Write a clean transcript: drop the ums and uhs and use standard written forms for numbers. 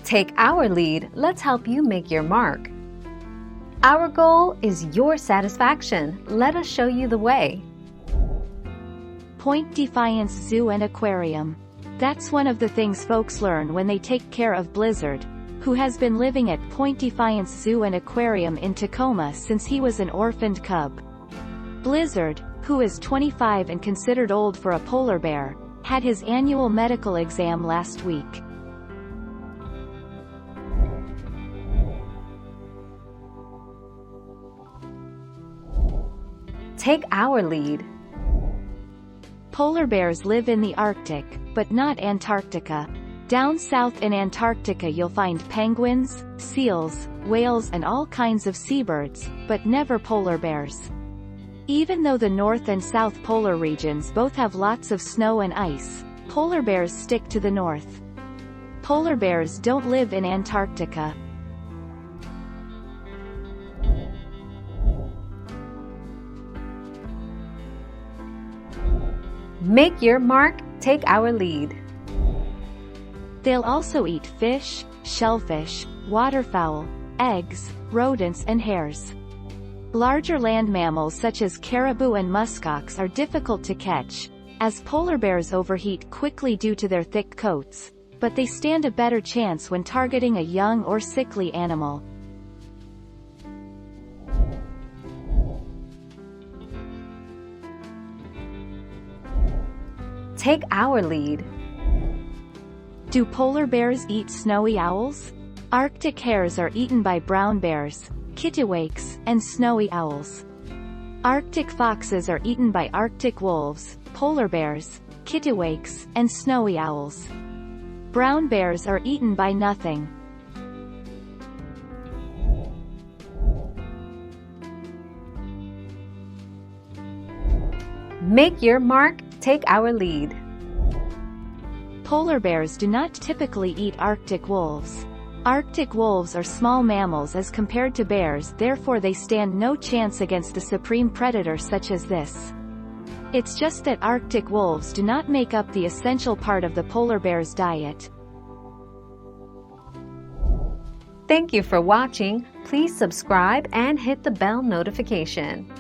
Take our lead, let's help you make your mark. Our goal is your satisfaction. Let us show you the way. Point Defiance Zoo and Aquarium. That's one of the things folks learn when they take care of Blizzard, who has been living at Point Defiance Zoo and Aquarium in Tacoma since he was an orphaned cub. Blizzard, who is 25 and considered old for a polar bear, had his annual medical exam last week. Take our lead. Polar bears live in the Arctic, but not Antarctica. Down south in Antarctica you'll find penguins, seals, whales and all kinds of seabirds, but never polar bears. Even though the north and south polar regions both have lots of snow and ice, polar bears stick to the north. Polar bears don't live in Antarctica. Make your mark, take our lead. They'll also eat fish, shellfish, waterfowl, eggs, rodents and hares. Larger land mammals such as caribou and muskox are difficult to catch, as polar bears overheat quickly due to their thick coats, but they stand a better chance when targeting a young or sickly animal. Take our lead. Do polar bears eat snowy owls? Arctic hares are eaten by brown bears, kittiwakes, and snowy owls. Arctic foxes are eaten by Arctic wolves, polar bears, kittiwakes, and snowy owls. Brown bears are eaten by nothing. Make your mark, take our lead. Polar bears do not typically eat Arctic wolves. Arctic wolves are small mammals as compared to bears, therefore they stand no chance against a supreme predator such as this. It's just that Arctic wolves do not make up the essential part of the polar bear's diet. Thank you for watching. Please subscribe and hit the bell notification.